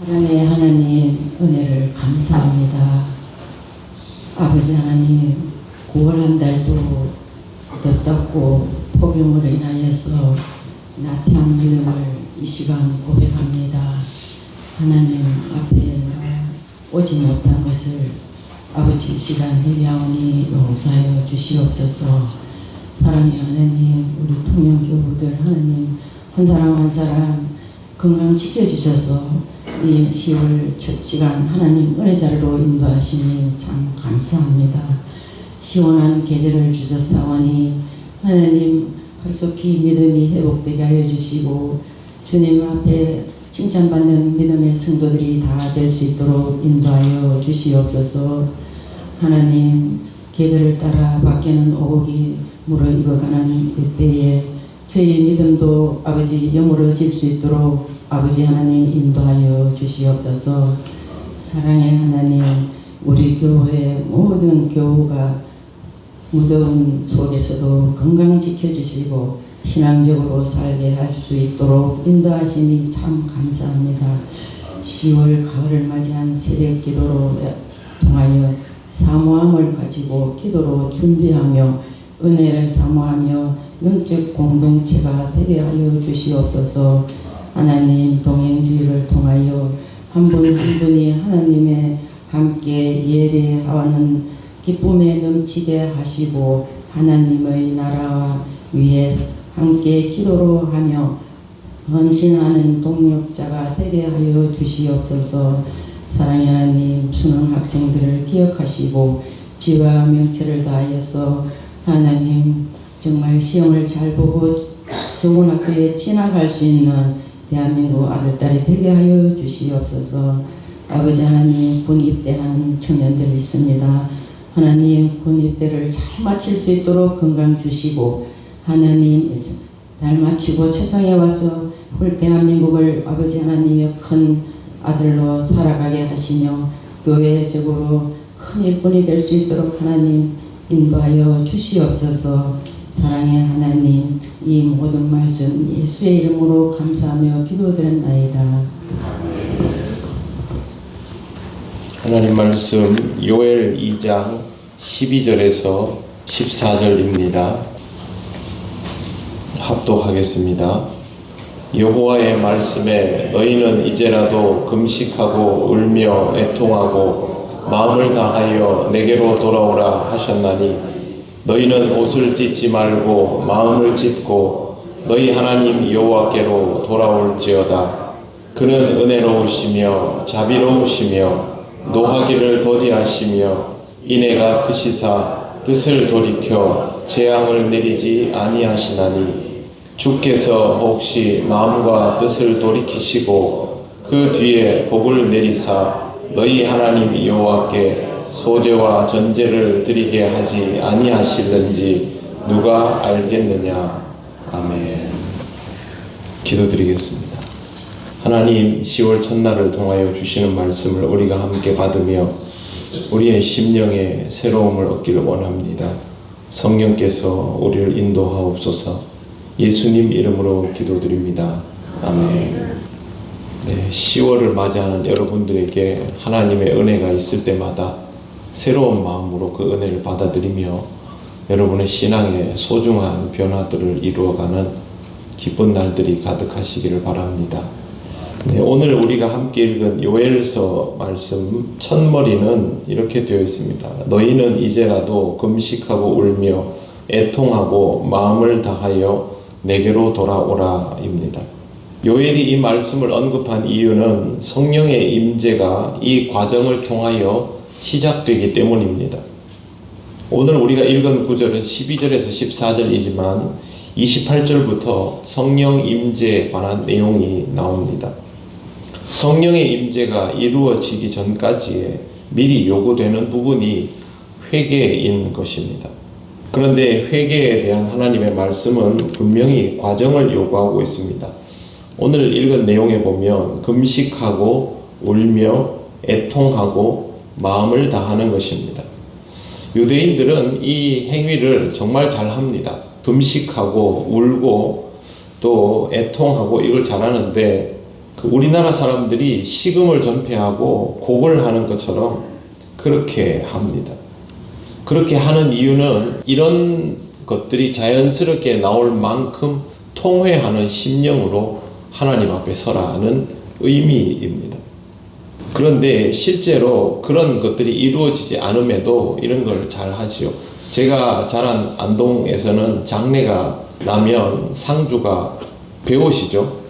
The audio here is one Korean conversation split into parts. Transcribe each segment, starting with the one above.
사랑의 하나님 은혜를 감사합니다. 아버지 하나님 9월 한 달도 덥답고 폭염으로 인하여서 나태한 믿음을 이 시간 고백합니다. 하나님 앞에 나 오지 못한 것을 아버지 이 시간 회개하오니 용서하여 주시옵소서. 사랑의 하나님, 우리 통영교우들 하나님 한 사람 한 사람 건강 지켜주셔서 이 10월 첫 시간 하나님 은혜 자리로 인도하시니 참 감사합니다. 시원한 계절을 주셨사오니 하나님 속히 믿음이 회복되게 하여 주시고 주님 앞에 칭찬받는 믿음의 성도들이 다 될 수 있도록 인도하여 주시옵소서. 하나님 계절을 따라 바뀌는 오곡이 무르익어가는 이때에 저희 믿음도 아버지 여물어질 수 있도록 아버지 하나님 인도하여 주시옵소서. 사랑의 하나님, 우리 교회 모든 교우가 무더운 속에서도 건강 지켜주시고 신앙적으로 살게 할 수 있도록 인도하시니 참 감사합니다. 10월 가을을 맞이한 새벽 기도로 통하여 사모함을 가지고 기도로 준비하며 은혜를 사모하며 영적 공동체가 되게 하여 주시옵소서. 하나님 동행주의를 통하여 한 분 한 분이 하나님의 함께 예배하는 기쁨에 넘치게 하시고 하나님의 나라 위에 함께 기도로 하며 헌신하는 동력자가 되게 하여 주시옵소서. 사랑의 하나님, 수능 학생들을 기억하시고 지와 명철을 다하여서 하나님 정말 시험을 잘 보고 좋은 학교에 진학할 수 있는 대한민국 아들딸이 되게 하여 주시옵소서. 아버지 하나님, 군 입대하는 청년들 있습니다. 하나님 군 입대를 잘 마칠 수 있도록 건강 주시고 하나님 잘 마치고 세상에 와서 올 대한민국을 아버지 하나님의 큰 아들로 살아가게 하시며 교회적으로 큰 일꾼이 될 수 있도록 하나님 인도하여 주시옵소서. 사랑의 하나님, 이 모든 말씀 예수의 이름으로 감사하며 기도드렸나이다. 하나님 말씀 요엘 2장 12절에서 14절입니다. 합독하겠습니다. 여호와의 말씀에 너희는 이제라도 금식하고 울며 애통하고 마음을 다하여 내게로 돌아오라 하셨나니 너희는 옷을 찢지 말고 마음을 찢고 너희 하나님 여호와께로 돌아올지어다. 그는 은혜로우시며 자비로우시며 노하기를 더디하시며 인애가 크시사 뜻을 돌이켜 재앙을 내리지 아니하시나니 주께서 혹시 마음과 뜻을 돌이키시고 그 뒤에 복을 내리사 너희 하나님 여호와께 소제와 전제를 드리게 하지 아니하실는지 누가 알겠느냐. 아멘. 기도드리겠습니다. 하나님, 10월 첫날을 통하여 주시는 말씀을 우리가 함께 받으며 우리의 심령에 새로움을 얻기를 원합니다. 성령께서 우리를 인도하옵소서. 예수님 이름으로 기도드립니다. 아멘. 네, 10월을 맞이하는 여러분들에게 하나님의 은혜가 있을 때마다 새로운 마음으로 그 은혜를 받아들이며 여러분의 신앙의 소중한 변화들을 이루어가는 기쁜 날들이 가득하시기를 바랍니다. 네, 오늘 우리가 함께 읽은 요엘서 말씀 첫머리는 이렇게 되어 있습니다. 너희는 이제라도 금식하고 울며 애통하고 마음을 다하여 내게로 돌아오라 입니다. 요엘이 이 말씀을 언급한 이유는 성령의 임재가 이 과정을 통하여 시작되기 때문입니다. 오늘 우리가 읽은 구절은 12절에서 14절이지만 28절부터 성령 임재에 관한 내용이 나옵니다. 성령의 임재가 이루어지기 전까지에 미리 요구되는 부분이 회개인 것입니다. 그런데 회개에 대한 하나님의 말씀은 분명히 과정을 요구하고 있습니다. 오늘 읽은 내용에 보면 금식하고 울며 애통하고 마음을 다하는 것입니다. 유대인들은 이 행위를 정말 잘합니다. 금식하고 울고 또 애통하고 이걸 잘하는데 우리나라 사람들이 식음을 전폐하고 곡을 하는 것처럼 그렇게 합니다. 그렇게 하는 이유는 이런 것들이 자연스럽게 나올 만큼 통회하는 심령으로 하나님 앞에 서라는 의미입니다. 그런데 실제로 그런 것들이 이루어지지 않음에도 이런 걸 잘 하지요. 제가 자란 안동에서는 장례가 나면 상주가 배옷이죠.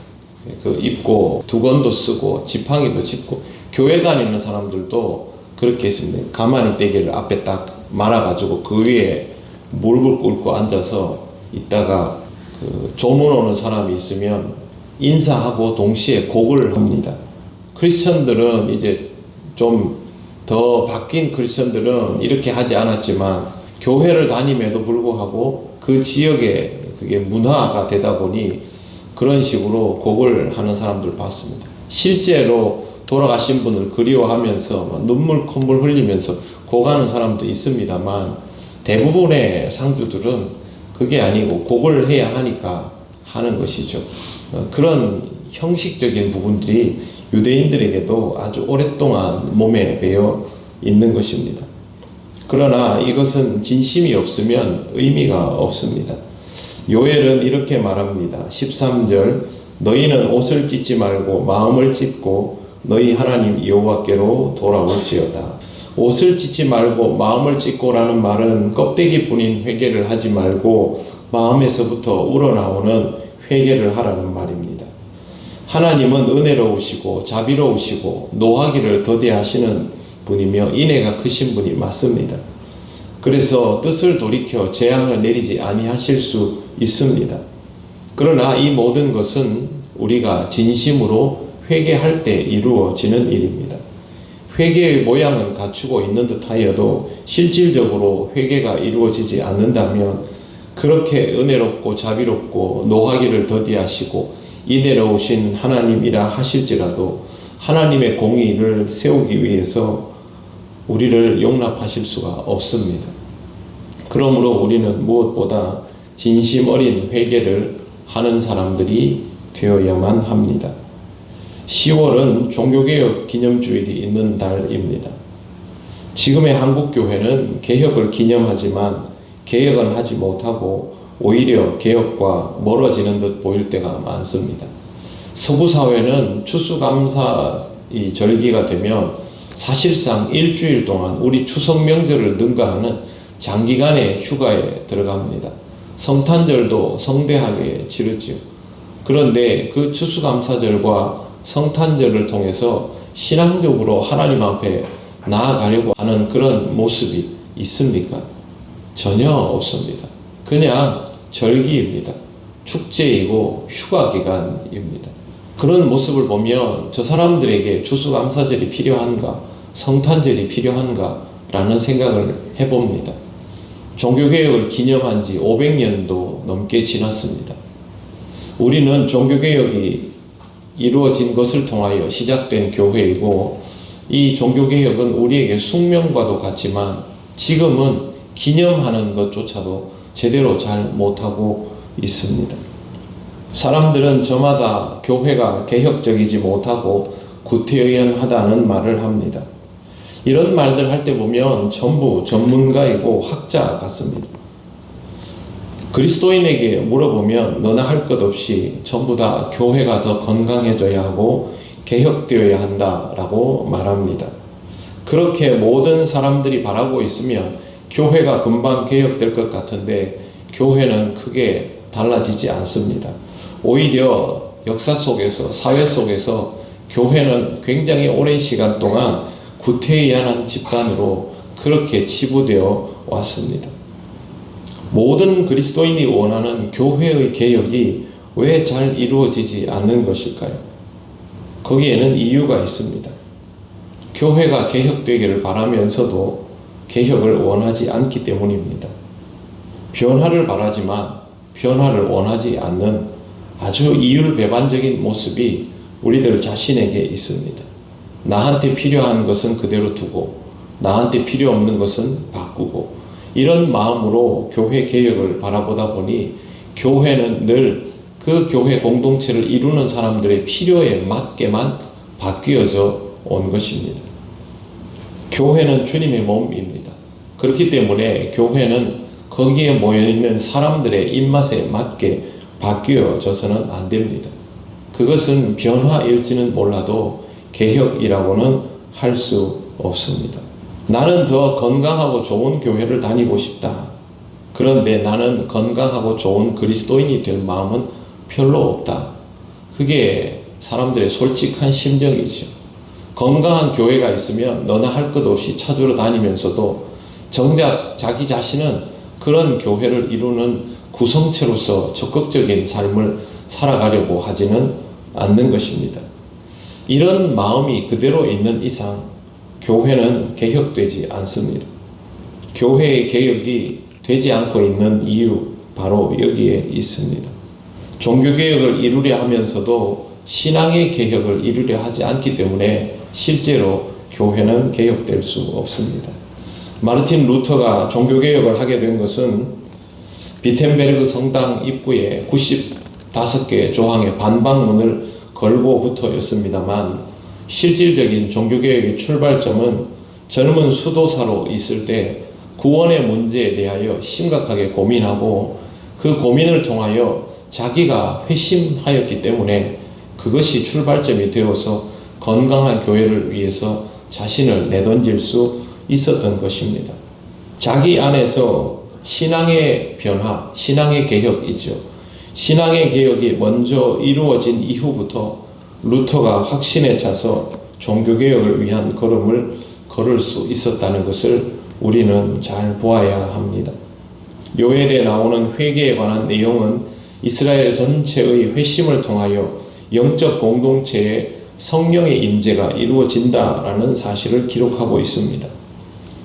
입고 두건도 쓰고 지팡이도 짚고, 교회 다니는 사람들도 그렇게 했습니다. 가마니 떼기를 앞에 딱 말아가지고 그 위에 무릎을 꿇고 앉아서 있다가 조문 오는 사람이 있으면 인사하고 동시에 곡을 합니다. 크리스천들은 이제 좀 더 바뀐 크리스천들은 이렇게 하지 않았지만 교회를 다님에도 불구하고 그 지역에 그게 문화가 되다 보니 그런 식으로 곡을 하는 사람들 봤습니다. 실제로 돌아가신 분을 그리워하면서 눈물 콧물 흘리면서 곡하는 사람도 있습니다만, 대부분의 상주들은 그게 아니고 곡을 해야 하니까 하는 것이죠. 그런 형식적인 부분들이 유대인들에게도 아주 오랫동안 몸에 배어 있는 것입니다. 그러나 이것은 진심이 없으면 의미가 없습니다. 요엘은 이렇게 말합니다. 13절, 너희는 옷을 찢지 말고 마음을 찢고 너희 하나님 여호와께로 돌아올지어다. 옷을 찢지 말고 마음을 찢고라는 말은 껍데기뿐인 회개를 하지 말고 마음에서부터 우러나오는 회개를 하라는 말입니다. 하나님은 은혜로우시고 자비로우시고 노하기를 더디하시는 분이며 인애가 크신 분이 맞습니다. 그래서 뜻을 돌이켜 재앙을 내리지 아니하실 수 있습니다. 그러나 이 모든 것은 우리가 진심으로 회개할 때 이루어지는 일입니다. 회개의 모양은 갖추고 있는 듯 하여도 실질적으로 회개가 이루어지지 않는다면 그렇게 은혜롭고 자비롭고 노하기를 더디하시고 인애로우신 하나님이라 하실지라도 하나님의 공의를 세우기 위해서 우리를 용납하실 수가 없습니다. 그러므로 우리는 무엇보다 진심 어린 회개를 하는 사람들이 되어야만 합니다. 10월은 종교개혁 기념주일이 있는 달입니다. 지금의 한국교회는 개혁을 기념하지만 개혁은 하지 못하고 오히려 개혁과 멀어지는 듯 보일 때가 많습니다. 서구 사회는 추수감사 이 절기가 되면 사실상 일주일 동안 우리 추석 명절을 능가하는 장기간의 휴가에 들어갑니다. 성탄절도 성대하게 치르지요. 그런데 그 추수감사절과 성탄절을 통해서 신앙적으로 하나님 앞에 나아가려고 하는 그런 모습이 있습니까? 전혀 없습니다. 그냥 절기입니다. 축제이고 휴가 기간입니다. 그런 모습을 보면 저 사람들에게 추수감사절이 필요한가, 성탄절이 필요한가 라는 생각을 해봅니다. 종교개혁을 기념한 지 500년도 넘게 지났습니다. 우리는 종교개혁이 이루어진 것을 통하여 시작된 교회이고, 이 종교개혁은 우리에게 숙명과도 같지만 지금은 기념하는 것조차도 제대로 잘 못하고 있습니다. 사람들은 저마다 교회가 개혁적이지 못하고 구태의연하다는 말을 합니다. 이런 말들 할 때 보면 전부 전문가이고 학자 같습니다. 그리스도인에게 물어보면 너나 할 것 없이 전부 다 교회가 더 건강해져야 하고 개혁되어야 한다라고 말합니다. 그렇게 모든 사람들이 바라고 있으면 교회가 금방 개혁될 것 같은데 교회는 크게 달라지지 않습니다. 오히려 역사 속에서, 사회 속에서 교회는 굉장히 오랜 시간 동안 구태의연한 집단으로 그렇게 치부되어 왔습니다. 모든 그리스도인이 원하는 교회의 개혁이 왜 잘 이루어지지 않는 것일까요? 거기에는 이유가 있습니다. 교회가 개혁되기를 바라면서도 개혁을 원하지 않기 때문입니다. 변화를 바라지만 변화를 원하지 않는 아주 이율배반적인 모습이 우리들 자신에게 있습니다. 나한테 필요한 것은 그대로 두고 나한테 필요 없는 것은 바꾸고, 이런 마음으로 교회 개혁을 바라보다 보니 교회는 늘 그 교회 공동체를 이루는 사람들의 필요에 맞게만 바뀌어져 온 것입니다. 교회는 주님의 몸입니다. 그렇기 때문에 교회는 거기에 모여있는 사람들의 입맛에 맞게 바뀌어져서는 안 됩니다. 그것은 변화일지는 몰라도 개혁이라고는 할 수 없습니다. 나는 더 건강하고 좋은 교회를 다니고 싶다. 그런데 나는 건강하고 좋은 그리스도인이 될 마음은 별로 없다. 그게 사람들의 솔직한 심정이죠. 건강한 교회가 있으면 너나 할 것 없이 찾으러 다니면서도 정작 자기 자신은 그런 교회를 이루는 구성체로서 적극적인 삶을 살아가려고 하지는 않는 것입니다. 이런 마음이 그대로 있는 이상 교회는 개혁되지 않습니다. 교회의 개혁이 되지 않고 있는 이유 바로 여기에 있습니다. 종교개혁을 이루려 하면서도 신앙의 개혁을 이루려 하지 않기 때문에 실제로 교회는 개혁될 수 없습니다. 마르틴 루터가 종교개혁을 하게 된 것은 비텐베르그 성당 입구에 95개 조항의 반박문을 걸고부터였습니다만 실질적인 종교개혁의 출발점은 젊은 수도사로 있을 때 구원의 문제에 대하여 심각하게 고민하고 그 고민을 통하여 자기가 회심하였기 때문에 그것이 출발점이 되어서 건강한 교회를 위해서 자신을 내던질 수 있었던 것입니다. 자기 안에서 신앙의 변화, 신앙의 개혁이죠. 신앙의 개혁이 먼저 이루어진 이후부터 루터가 확신에 차서 종교개혁을 위한 걸음을 걸을 수 있었다는 것을 우리는 잘 보아야 합니다. 요엘에 나오는 회개에 관한 내용은 이스라엘 전체의 회심을 통하여 영적 공동체에 성령의 임재가 이루어진다라는 사실을 기록하고 있습니다.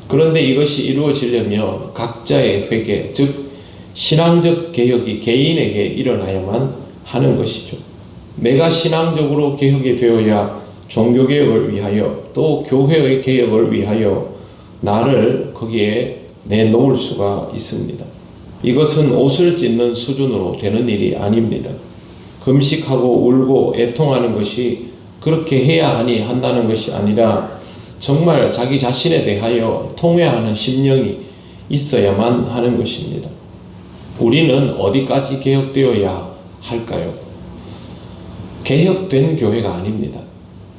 그런데 이것이 이루어지려면 각자의 회개, 즉 신앙적 개혁이 개인에게 일어나야만 하는 것이죠. 내가 신앙적으로 개혁이 되어야 종교개혁을 위하여 또 교회의 개혁을 위하여 나를 거기에 내놓을 수가 있습니다. 이것은 옷을 찢는 수준으로 되는 일이 아닙니다. 금식하고 울고 애통하는 것이 그렇게 해야 하니 한다는 것이 아니라 정말 자기 자신에 대하여 통회하는 심령이 있어야만 하는 것입니다. 우리는 어디까지 개혁되어야 할까요? 개혁된 교회가 아닙니다.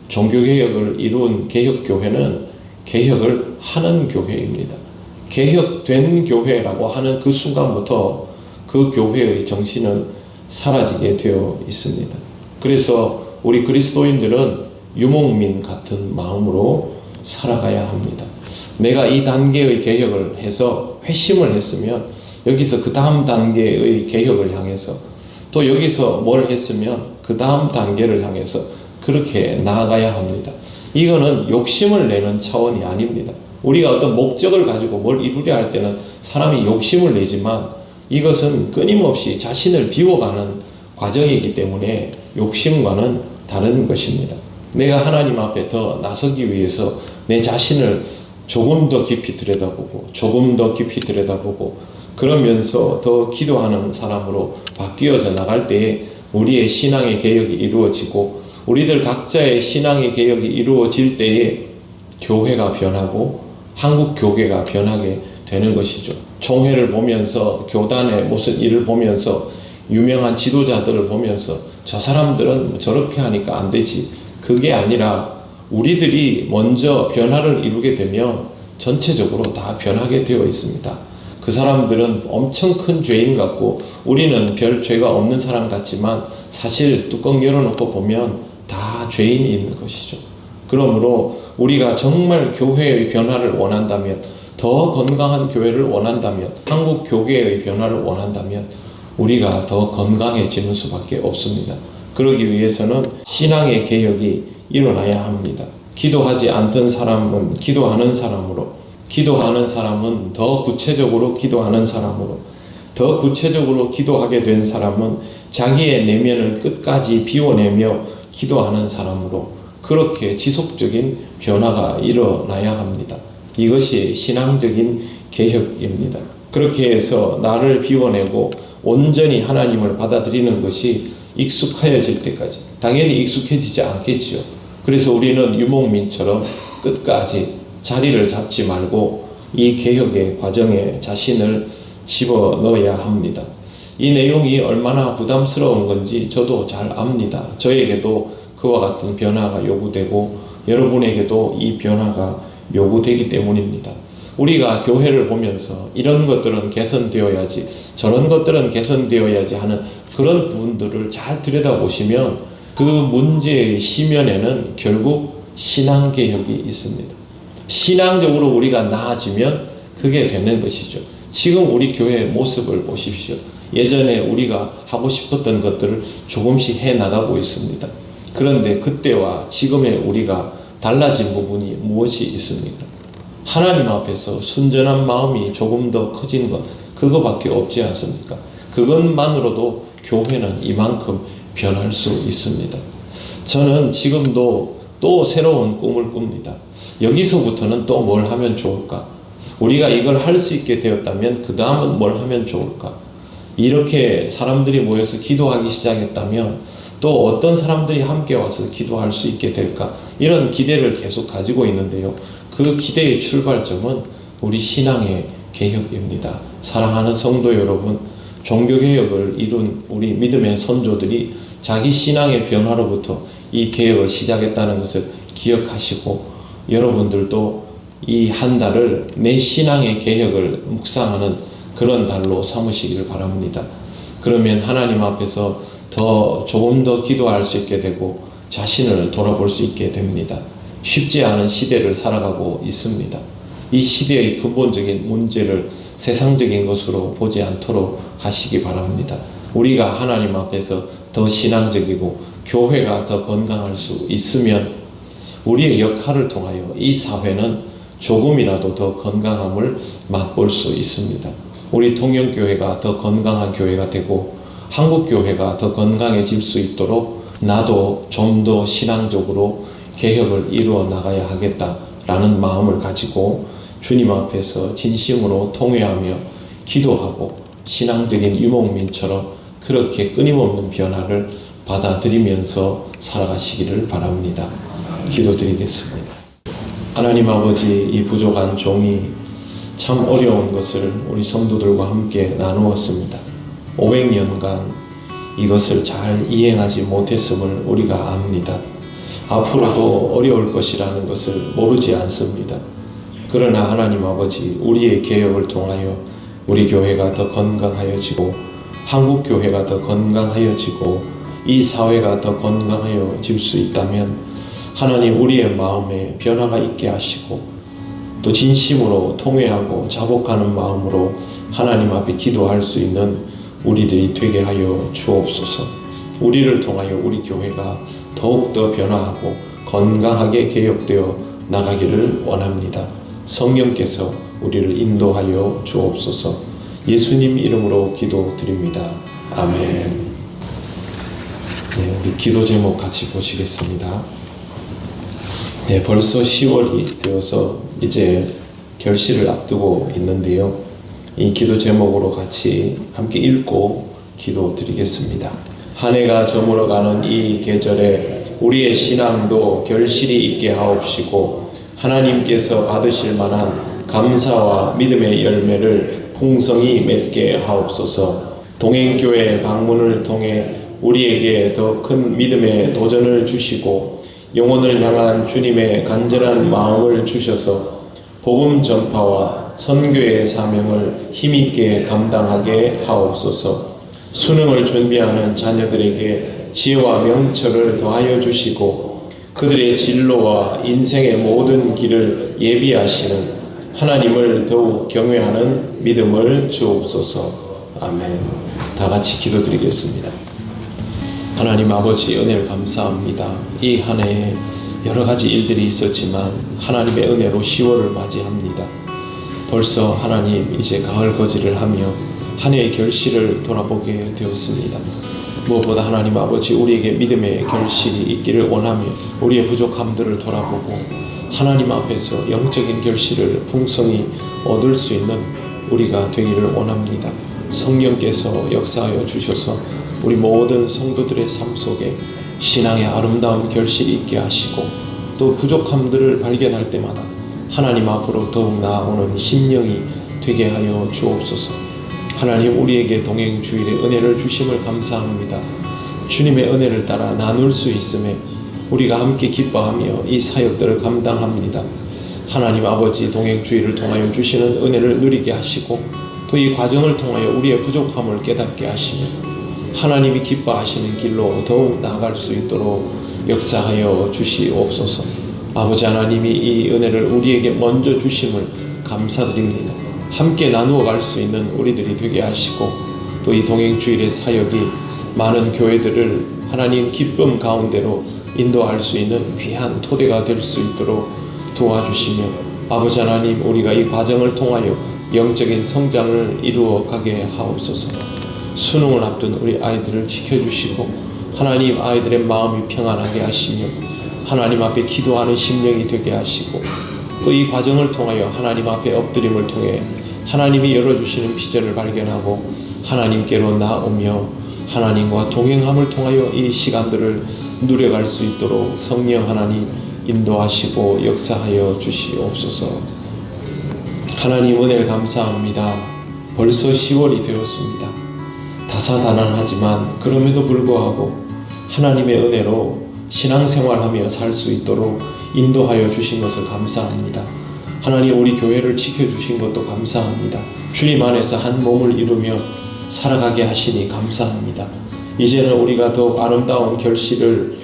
종교개혁을 이룬 개혁교회는 개혁을 하는 교회입니다. 개혁된 교회라고 하는 그 순간부터 그 교회의 정신은 사라지게 되어 있습니다. 그래서 우리 그리스도인들은 유목민 같은 마음으로 살아가야 합니다. 내가 이 단계의 개혁을 해서 회심을 했으면 여기서 그 다음 단계의 개혁을 향해서 또 여기서 뭘 했으면 그 다음 단계를 향해서 그렇게 나아가야 합니다. 이거는 욕심을 내는 차원이 아닙니다. 우리가 어떤 목적을 가지고 뭘 이루려 할 때는 사람이 욕심을 내지만 이것은 끊임없이 자신을 비워가는 과정이기 때문에 욕심과는 다른 것입니다. 내가 하나님 앞에 더 나서기 위해서 내 자신을 조금 더 깊이 들여다보고 조금 더 깊이 들여다보고 그러면서 더 기도하는 사람으로 바뀌어져 나갈 때에 우리의 신앙의 개혁이 이루어지고 우리들 각자의 신앙의 개혁이 이루어질 때에 교회가 변하고 한국 교회가 변하게 되는 것이죠. 총회를 보면서 교단의 무슨 일을 보면서 유명한 지도자들을 보면서 저 사람들은 저렇게 하니까 안 되지. 그게 아니라 우리들이 먼저 변화를 이루게 되면 전체적으로 다 변하게 되어 있습니다. 그 사람들은 엄청 큰 죄인 같고 우리는 별 죄가 없는 사람 같지만 사실 뚜껑 열어놓고 보면 다 죄인인 것이죠. 그러므로 우리가 정말 교회의 변화를 원한다면, 더 건강한 교회를 원한다면, 한국 교회의 변화를 원한다면 우리가 더 건강해지는 수밖에 없습니다. 그러기 위해서는 신앙의 개혁이 일어나야 합니다. 기도하지 않던 사람은 기도하는 사람으로, 기도하는 사람은 더 구체적으로 기도하는 사람으로, 더 구체적으로 기도하게 된 사람은 자기의 내면을 끝까지 비워내며 기도하는 사람으로 그렇게 지속적인 변화가 일어나야 합니다. 이것이 신앙적인 개혁입니다. 그렇게 해서 나를 비워내고 온전히 하나님을 받아들이는 것이 익숙해질 때까지. 당연히 익숙해지지 않겠지요. 그래서 우리는 유목민처럼 끝까지 자리를 잡지 말고 이 개혁의 과정에 자신을 집어넣어야 합니다. 이 내용이 얼마나 부담스러운 건지 저도 잘 압니다. 저에게도 그와 같은 변화가 요구되고 여러분에게도 이 변화가 요구되기 때문입니다. 우리가 교회를 보면서 이런 것들은 개선되어야지, 저런 것들은 개선되어야지 하는 그런 부분들을 잘 들여다보시면 그 문제의 시면에는 결국 신앙개혁이 있습니다. 신앙적으로 우리가 나아지면 그게 되는 것이죠. 지금 우리 교회의 모습을 보십시오. 예전에 우리가 하고 싶었던 것들을 조금씩 해나가고 있습니다. 그런데 그때와 지금의 우리가 달라진 부분이 무엇이 있습니까? 하나님 앞에서 순전한 마음이 조금 더 커진 것, 그거밖에 없지 않습니까? 그것만으로도 교회는 이만큼 변할 수 있습니다. 저는 지금도 또 새로운 꿈을 꿉니다. 여기서부터는 또 뭘 하면 좋을까? 우리가 이걸 할 수 있게 되었다면 그 다음은 뭘 하면 좋을까? 이렇게 사람들이 모여서 기도하기 시작했다면 또 어떤 사람들이 함께 와서 기도할 수 있게 될까? 이런 기대를 계속 가지고 있는데요. 그 기대의 출발점은 우리 신앙의 개혁입니다. 사랑하는 성도 여러분, 종교개혁을 이룬 우리 믿음의 선조들이 자기 신앙의 변화로부터 이 개혁을 시작했다는 것을 기억하시고 여러분들도 이 한 달을 내 신앙의 개혁을 묵상하는 그런 달로 삼으시길 바랍니다. 그러면 하나님 앞에서 조금 더 기도할 수 있게 되고 자신을 돌아볼 수 있게 됩니다. 쉽지 않은 시대를 살아가고 있습니다. 이 시대의 근본적인 문제를 세상적인 것으로 보지 않도록 하시기 바랍니다. 우리가 하나님 앞에서 더 신앙적이고 교회가 더 건강할 수 있으면 우리의 역할을 통하여 이 사회는 조금이라도 더 건강함을 맛볼 수 있습니다. 우리 통영교회가 더 건강한 교회가 되고 한국교회가 더 건강해질 수 있도록 나도 좀 더 신앙적으로 개혁을 이루어 나가야 하겠다라는 마음을 가지고 주님 앞에서 진심으로 통회하며 기도하고 신앙적인 유목민처럼 그렇게 끊임없는 변화를 받아들이면서 살아가시기를 바랍니다. 기도드리겠습니다. 하나님 아버지, 이 부족한 종이 참 어려운 것을 우리 성도들과 함께 나누었습니다. 500년간 이것을 잘 이행하지 못했음을 우리가 압니다. 앞으로도 어려울 것이라는 것을 모르지 않습니다. 그러나 하나님 아버지, 우리의 개혁을 통하여 우리 교회가 더 건강하여지고 한국 교회가 더 건강하여지고 이 사회가 더 건강하여질 수 있다면 하나님 우리의 마음에 변화가 있게 하시고 또 진심으로 통회하고 자복하는 마음으로 하나님 앞에 기도할 수 있는 우리들이 되게 하여 주옵소서. 우리를 통하여 우리 교회가 더욱더 변화하고 건강하게 개혁되어 나가기를 원합니다. 성령께서 우리를 인도하여 주옵소서. 예수님 이름으로 기도드립니다. 아멘. 네, 우리 기도 제목 같이 보시겠습니다. 네, 벌써 10월이 되어서 이제 결실을 앞두고 있는데요. 이 기도 제목으로 같이 함께 읽고 기도 드리겠습니다. 한 해가 저물어가는 이 계절에 우리의 신앙도 결실이 있게 하옵시고 하나님께서 받으실 만한 감사와 믿음의 열매를 풍성히 맺게 하옵소서. 동행교회 방문을 통해 우리에게 더 큰 믿음의 도전을 주시고 영혼을 향한 주님의 간절한 마음을 주셔서 복음 전파와 선교의 사명을 힘있게 감당하게 하옵소서. 수능을 준비하는 자녀들에게 지혜와 명철을 더하여 주시고 그들의 진로와 인생의 모든 길을 예비하시는 하나님을 더욱 경외하는 믿음을 주옵소서. 아멘. 다 같이 기도드리겠습니다. 하나님 아버지, 은혜를 감사합니다. 이 한 해에 여러 가지 일들이 있었지만 하나님의 은혜로 10월을 맞이합니다. 벌써 하나님 이제 가을 거지를 하며 한 해의 결실을 돌아보게 되었습니다. 무엇보다 하나님 아버지, 우리에게 믿음의 결실이 있기를 원하며 우리의 부족함들을 돌아보고 하나님 앞에서 영적인 결실을 풍성히 얻을 수 있는 우리가 되기를 원합니다. 성령께서 역사하여 주셔서 우리 모든 성도들의 삶 속에 신앙의 아름다운 결실이 있게 하시고 또 부족함들을 발견할 때마다 하나님 앞으로 더욱 나아오는 심령이 되게 하여 주옵소서. 하나님, 우리에게 동행주일의 은혜를 주심을 감사합니다. 주님의 은혜를 따라 나눌 수 있음에 우리가 함께 기뻐하며 이 사역들을 감당합니다. 하나님 아버지, 동행주일을 통하여 주시는 은혜를 누리게 하시고 또 이 과정을 통하여 우리의 부족함을 깨닫게 하시며 하나님이 기뻐하시는 길로 더욱 나아갈 수 있도록 역사하여 주시옵소서. 아버지 하나님이 이 은혜를 우리에게 먼저 주심을 감사드립니다. 함께 나누어 갈 수 있는 우리들이 되게 하시고 또 이 동행주일의 사역이 많은 교회들을 하나님 기쁨 가운데로 인도할 수 있는 귀한 토대가 될 수 있도록 도와주시며 아버지 하나님, 우리가 이 과정을 통하여 영적인 성장을 이루어 가게 하옵소서. 수능을 앞둔 우리 아이들을 지켜주시고 하나님, 아이들의 마음이 평안하게 하시며 하나님 앞에 기도하는 심령이 되게 하시고 또 이 과정을 통하여 하나님 앞에 엎드림을 통해 하나님이 열어주시는 비전을 발견하고 하나님께로 나오며 하나님과 동행함을 통하여 이 시간들을 누려갈 수 있도록 성령 하나님 인도하시고 역사하여 주시옵소서. 하나님, 은혜를 감사합니다. 벌써 10월이 되었습니다. 다사다난하지만 그럼에도 불구하고 하나님의 은혜로 신앙생활하며 살 수 있도록 인도하여 주신 것을 감사합니다. 하나님, 우리 교회를 지켜주신 것도 감사합니다. 주님 안에서 한 몸을 이루며 살아가게 하시니 감사합니다. 이제는 우리가 더욱 아름다운 결실을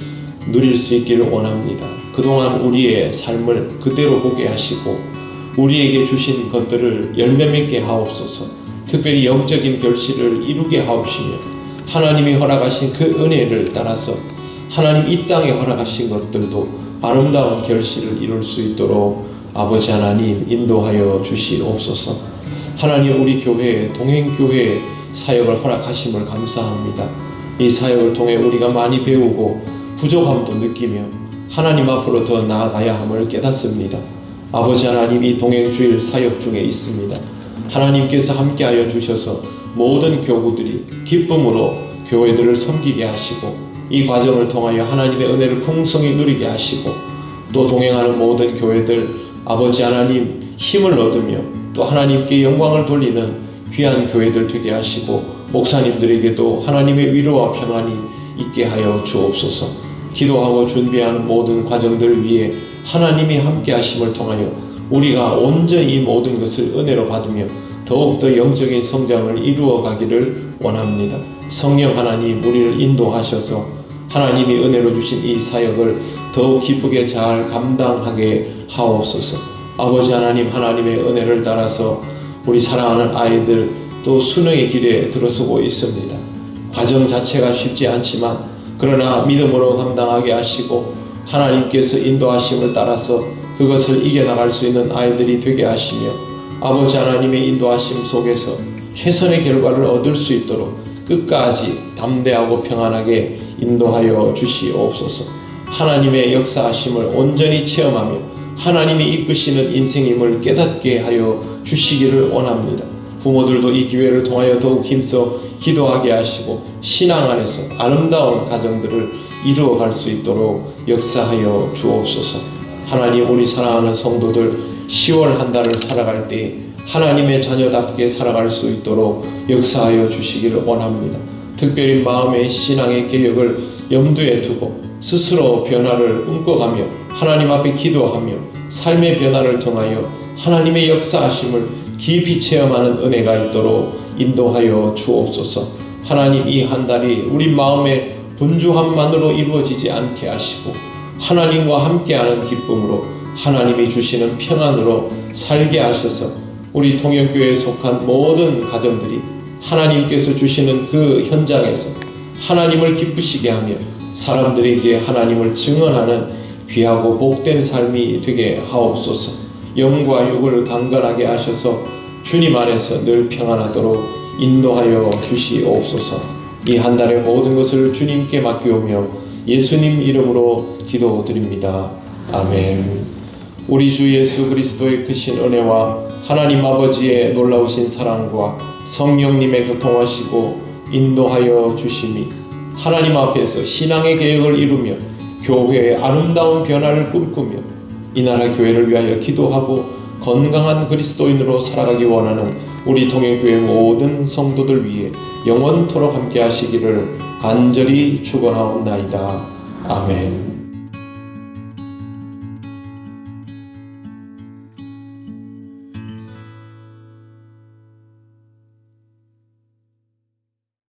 누릴 수 있기를 원합니다. 그동안 우리의 삶을 그대로 보게 하시고 우리에게 주신 것들을 열매 맺게 하옵소서. 특별히 영적인 결실을 이루게 하옵시며 하나님이 허락하신 그 은혜를 따라서 하나님 이 땅에 허락하신 것들도 아름다운 결실을 이룰 수 있도록 아버지 하나님 인도하여 주시옵소서. 하나님, 우리 교회에 동행교회 사역을 허락하심을 감사합니다. 이 사역을 통해 우리가 많이 배우고 부족함도 느끼며 하나님 앞으로 더 나아가야 함을 깨닫습니다. 아버지 하나님, 이 동행주일 사역 중에 있습니다. 하나님께서 함께하여 주셔서 모든 교구들이 기쁨으로 교회들을 섬기게 하시고 이 과정을 통하여 하나님의 은혜를 풍성히 누리게 하시고 또 동행하는 모든 교회들 아버지 하나님 힘을 얻으며 또 하나님께 영광을 돌리는 귀한 교회들 되게 하시고 목사님들에게도 하나님의 위로와 평안이 있게 하여 주옵소서. 기도하고 준비하는 모든 과정들 위해 하나님이 함께 하심을 통하여 우리가 온전히 이 모든 것을 은혜로 받으며 더욱더 영적인 성장을 이루어 가기를 원합니다. 성령 하나님, 우리를 인도하셔서 하나님이 은혜로 주신 이 사역을 더욱 기쁘게 잘 감당하게 하옵소서. 아버지 하나님, 하나님의 은혜를 따라서 우리 사랑하는 아이들 또 수능의 길에 들어서고 있습니다. 과정 자체가 쉽지 않지만 그러나 믿음으로 감당하게 하시고 하나님께서 인도하심을 따라서 그것을 이겨나갈 수 있는 아이들이 되게 하시며 아버지 하나님의 인도하심 속에서 최선의 결과를 얻을 수 있도록 끝까지 담대하고 평안하게 인도하여 주시옵소서. 하나님의 역사하심을 온전히 체험하며 하나님이 이끄시는 인생임을 깨닫게 하여 주시기를 원합니다. 부모들도 이 기회를 통하여 더욱 힘써 기도하게 하시고 신앙 안에서 아름다운 가정들을 이루어갈 수 있도록 역사하여 주옵소서. 하나님, 우리 사랑하는 성도들 10월 한 달을 살아갈 때 하나님의 자녀답게 살아갈 수 있도록 역사하여 주시기를 원합니다. 특별히 마음의 신앙의 개혁을 염두에 두고 스스로 변화를 꿈꿔가며 하나님 앞에 기도하며 삶의 변화를 통하여 하나님의 역사하심을 깊이 체험하는 은혜가 있도록 인도하여 주옵소서. 하나님, 이 한 달이 우리 마음의 분주함만으로 이루어지지 않게 하시고 하나님과 함께하는 기쁨으로 하나님이 주시는 평안으로 살게 하셔서 우리 통영교회에 속한 모든 가정들이 하나님께서 주시는 그 현장에서 하나님을 기쁘시게 하며 사람들에게 하나님을 증언하는 귀하고 복된 삶이 되게 하옵소서. 영과 육을 강건하게 하셔서 주님 안에서 늘 평안하도록 인도하여 주시옵소서. 이 한 달의 모든 것을 주님께 맡기오며 예수님 이름으로 기도드립니다. 아멘. 우리 주 예수 그리스도의 크신 은혜와 하나님 아버지의 놀라우신 사랑과 성령님의 교통하시고 인도하여 주심이 하나님 앞에서 신앙의 계획을 이루며 교회의 아름다운 변화를 꿈꾸며 이 나라 교회를 위하여 기도하고 건강한 그리스도인으로 살아가기 원하는 우리 통일교회 모든 성도들 위해 영원토록 함께 하시기를 간절히 축원하옵나이다. 아멘.